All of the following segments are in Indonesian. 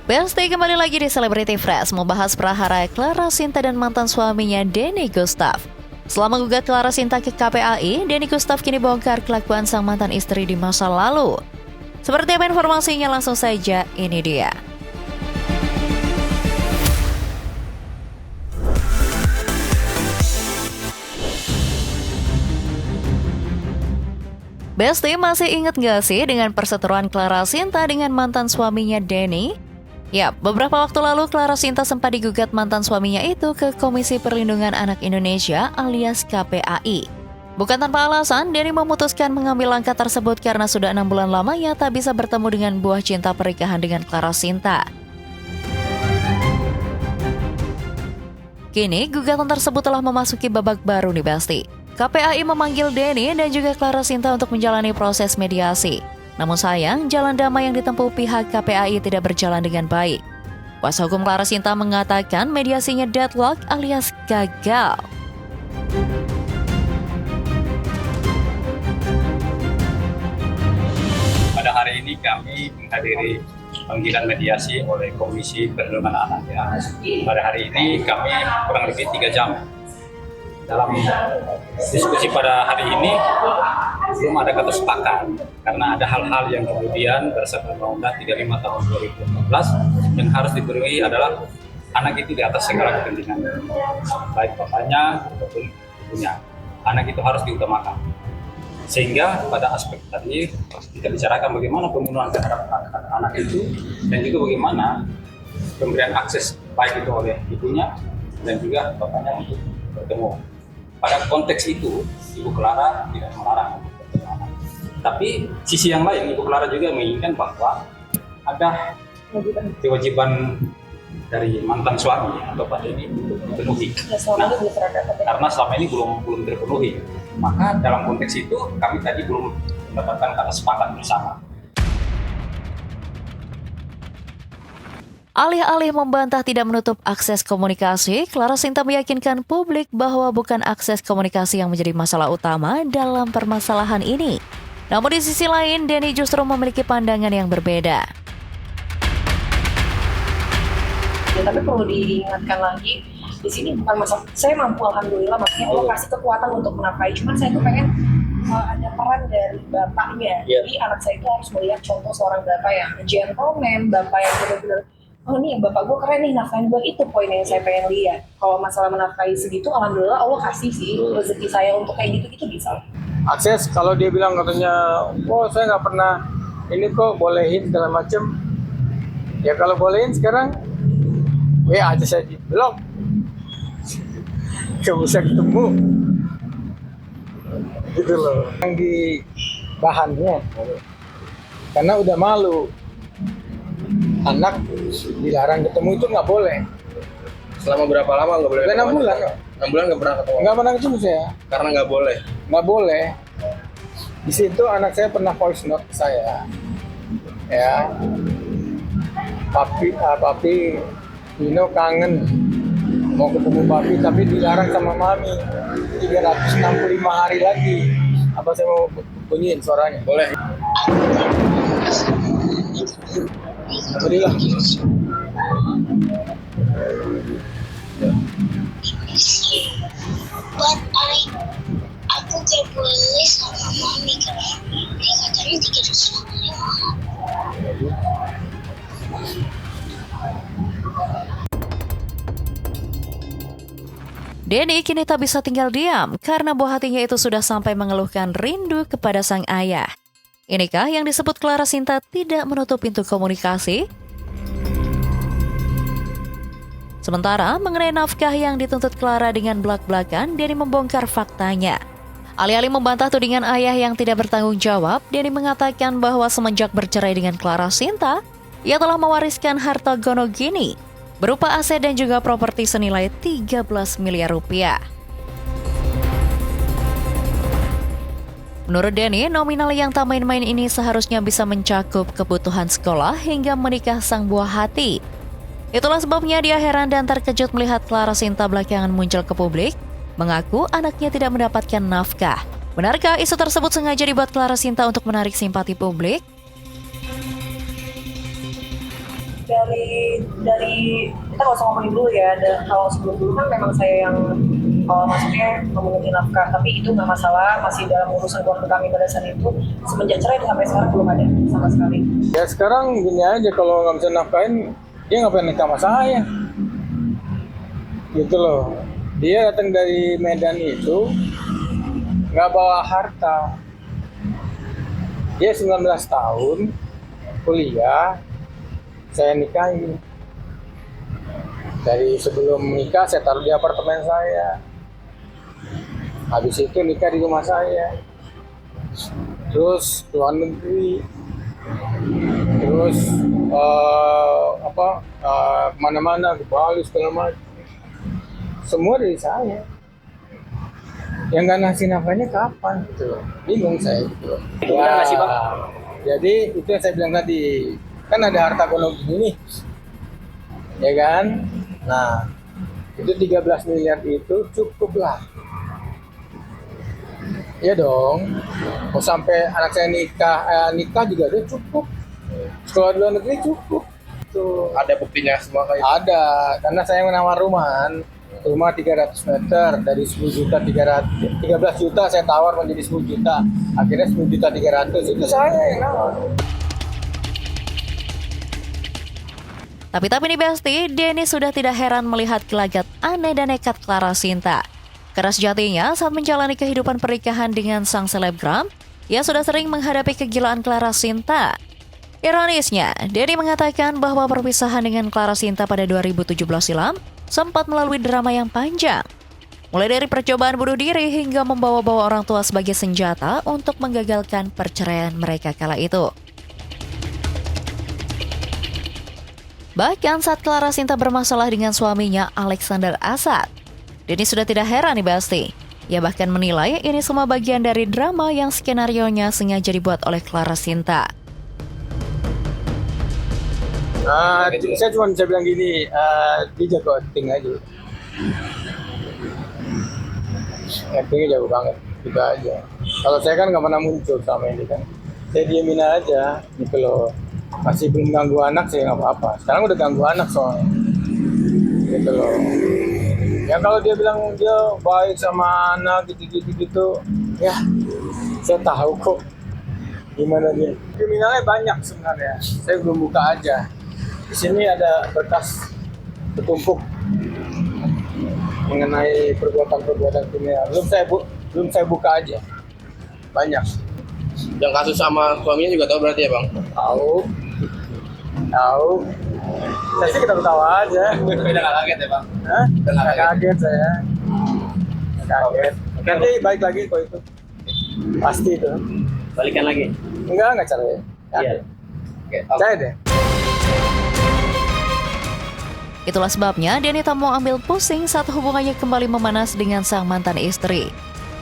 Besti kembali lagi di Celebrity Fresh membahas prahara Clara Sinta dan mantan suaminya Denny Gustaf. Selama gugat Clara Sinta ke KPAI, Denny Gustaf kini bongkar kelakuan sang mantan istri di masa lalu. Seperti apa informasinya, langsung saja ini dia. Besti masih inget gak sih dengan perseteruan Clara Sinta dengan mantan suaminya Denny? Ya, beberapa waktu lalu Clara Sinta sempat digugat mantan suaminya itu ke Komisi Perlindungan Anak Indonesia alias KPAI. Bukan tanpa alasan, Denny memutuskan mengambil langkah tersebut karena sudah 6 bulan lamanya tak bisa bertemu dengan buah cinta pernikahan dengan Clara Sinta. Kini, gugatan tersebut telah memasuki babak baru nih Besti. KPAI memanggil Denny dan juga Clara Sinta untuk menjalani proses mediasi. Namun sayang, jalan damai yang ditempuh pihak KPAI tidak berjalan dengan baik. Kuasa hukum Clara Sinta mengatakan mediasinya deadlock alias gagal. Pada hari ini kami menghadiri panggilan mediasi oleh Komisi Perlindungan Anak. Pada hari ini kami kurang lebih 3 jam. Dalam diskusi pada hari ini belum ada kata sepakat karena ada hal-hal yang kemudian berdasarkan Undang-Undang 35 tahun 2014 yang harus dipenuhi adalah anak itu di atas segala kepentingan, baik bapaknya ataupun ibunya. Anak itu harus diutamakan. Sehingga pada aspek tadi kita bicarakan bagaimana pembunuhan terhadap anak itu dan juga bagaimana pemberian akses baik itu oleh ibunya dan juga bapaknya untuk bertemu. Pada konteks itu, Ibu Clara tidak melarang untuk bertemu anak. Tapi sisi yang lain, Ibu Clara juga menginginkan bahwa ada kewajiban dari mantan suami atau Pak Denny untuk dipenuhi. Karena selama ini belum terpenuhi. Maka dalam konteks itu kami tadi belum mendapatkan kata sepakat bersama. Alih-alih membantah tidak menutup akses komunikasi, Clara Sinta meyakinkan publik bahwa bukan akses komunikasi yang menjadi masalah utama dalam permasalahan ini. Namun di sisi lain, Denny justru memiliki pandangan yang berbeda. Ya, tapi perlu diingatkan lagi, di sini bukan masalah, saya mampu alhamdulillah, maksudnya Allah kasih kekuatan untuk menafkahi, cuman saya tuh pengen ada peran dari bapaknya. Jadi anak saya itu harus melihat contoh seorang bapak yang gentleman, bapak yang benar-benar oh nih bapak gue keren nih nafkahin gue, itu poin yang saya pengen lihat. Kalau masalah menafkahi segitu, alhamdulillah Allah kasih sih rezeki saya untuk kayak gitu bisa. Akses kalau dia bilang katanya, oh saya nggak pernah ini kok bolehin segala macem. Ya kalau bolehin sekarang, ya aja saya di blok, nggak bisa ketemu, gitu loh. Yang di bahannya, karena udah malu. Anak dilarang ketemu itu nggak boleh. Selama berapa lama nggak boleh? 6 bulan. 6 bulan nggak pernah ketemu? Nggak pernah ketemu saya. Karena nggak boleh? Nggak boleh. Di situ anak saya pernah voice note ke saya. Ya, papi, Nino kangen mau ketemu papi tapi dilarang sama mami. 365 hari lagi. Apa saya mau bunyiin suaranya? Boleh. Berilah. Buat aku gak boleh sama mami karena dia katanya 365. Denny kini tak bisa tinggal diam karena buah hatinya itu sudah sampai mengeluhkan rindu kepada sang ayah. Inikah yang disebut Clara Sinta tidak menutup pintu komunikasi? Sementara mengenai nafkah yang dituntut Clara dengan belak-belakan, Denny membongkar faktanya. Alih-alih membantah tudingan ayah yang tidak bertanggung jawab, Denny mengatakan bahwa semenjak bercerai dengan Clara Sinta, ia telah mewariskan harta gono gini berupa aset dan juga properti senilai 13 miliar rupiah. Menurut Denny, nominal yang tak main-main ini seharusnya bisa mencakup kebutuhan sekolah hingga menikah sang buah hati. Itulah sebabnya dia heran dan terkejut melihat Clara Sinta belakangan muncul ke publik, mengaku anaknya tidak mendapatkan nafkah. Benarkah isu tersebut sengaja dibuat Clara Sinta untuk menarik simpati publik? dari kita nggak usah ngomongin dulu ya. Kalau sebelum dulu kan memang saya yang maksudnya memenuhi nafkah, tapi itu nggak masalah, masih dalam urusan keluarga kami pada saat itu. Semenjak cerai sampai sekarang belum ada sama sekali. Ya sekarang gini aja, kalau nggak bisa nafkahin, dia ngapain nikah sama saya? Gitu loh. Dia datang dari Medan itu nggak bawa harta. Dia 19 tahun kuliah, saya nikahi. Dari sebelum nikah saya taruh di apartemen saya. Habis itu nikah di rumah saya. Terus luar negeri. Terus kemana-mana, ke Bali segala macam. Semua dari saya. Yang nggak ngasih nafkahnya kapan gitu? Bingung saya gitu. Benar nggak sih, Bang? Jadi itu yang saya bilang tadi, kan ada harta gono gini, ya kan? Nah, itu 13 miliar itu cukup lah. Iya dong. Mau sampai anak saya nikah juga dia cukup. Sekolah di luar negeri cukup. Tuh. Ada buktinya semua kayak Ada, karena saya menawar rumah 300 meter dari 10 juta 13 juta saya tawar menjadi 10 juta. Akhirnya 10 juta 300 itu saya yang nawar. Tapi nih Besti, Denny sudah tidak heran melihat gelagat aneh dan nekat Clara Sinta. Keras jatinya saat menjalani kehidupan pernikahan dengan sang selebgram, ia sudah sering menghadapi kegilaan Clara Sinta. Ironisnya, Denny mengatakan bahwa perpisahan dengan Clara Sinta pada 2017 silam sempat melalui drama yang panjang. Mulai dari percobaan bunuh diri hingga membawa-bawa orang tua sebagai senjata untuk menggagalkan perceraian mereka kala itu. Bahkan saat Clara Sinta bermasalah dengan suaminya Alexander Asad, Denny sudah tidak heran nih Basti. Ia bahkan menilai ini semua bagian dari drama yang skenarionya sengaja dibuat oleh Clara Sinta. Saya cuma bisa bilang gini, dia jago acting aja. Actingnya jago banget, gitu aja. Kalau saya kan nggak pernah muncul sama ini kan. Saya diemin aja, gitu loh. Masih belum ganggu anak saya nggak apa-apa. Sekarang udah ganggu anak soalnya, gitu loh. Ya kalau dia bilang dia baik sama anak gitu, ya saya tahu kok gimana dia. Kriminalnya banyak sebenarnya. Saya belum buka aja. Di sini ada berkas bertumpuk mengenai perbuatan kriminal. Belum saya buka aja. Banyak. yang kasus sama suaminya juga tahu berarti ya Bang? Tahu. Saya sih ketawa aja. Udah nggak kaget ya Bang? Hah? Udah nggak Nggak kaget saya. Kaget. Nanti balik lagi kok itu. Pasti itu. Balikan lagi? Enggak cerai. Iya. Oke. Cerai deh. Itulah sebabnya Denny tak mau ambil pusing saat hubungannya kembali memanas dengan sang mantan istri.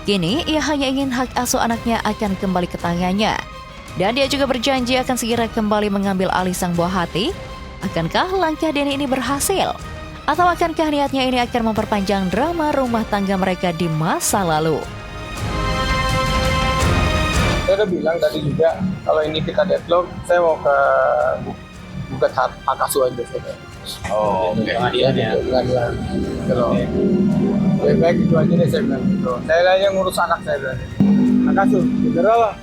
Kini ia hanya ingin hak asuh anaknya akan kembali ke tangannya. Dan dia juga berjanji akan segera kembali mengambil alih sang buah hati. Akankah langkah Denny ini berhasil? Atau akankah niatnya ini akan memperpanjang drama rumah tangga mereka di masa lalu? Saya udah bilang tadi juga, kalau ini kita deadlock, saya mau ke buka hak asuh aja. Oh, pengadilan ya. Pengadilan. Kalau lebih baik itu aja deh saya bilang gitu. Saya aja ngurus anak saya bilang. Hak asuh, segera lah.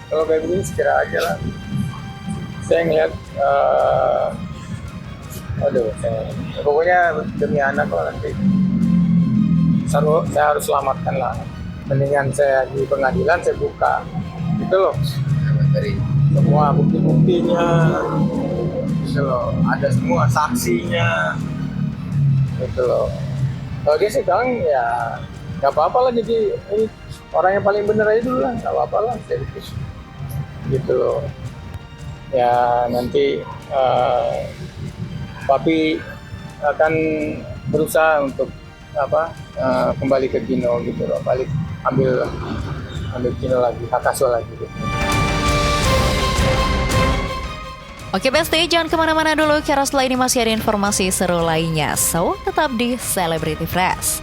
Kalau kayak begini segera aja lah. Saya ngeliat, pokoknya demi anak kalau nanti saya harus selamatkan lah. Mendingan saya di pengadilan saya buka, gitu loh. Dari semua bukti-buktinya, gitu loh. Ada semua saksinya, gitu loh. Kalau dia sih bilang ya nggak apa-apa lah, jadi ini orang yang paling bener aja dulu lah, nggak apa-apa lah, gitu loh. Ya nanti Papi akan berusaha untuk kembali ke Gino gitu loh, balik ambil Gino lagi, hak asuh lagi gitu. Oke Besti, jangan kemana-mana dulu karena setelah ini masih ada informasi seru lainnya. So, tetap di Celebrity Fresh.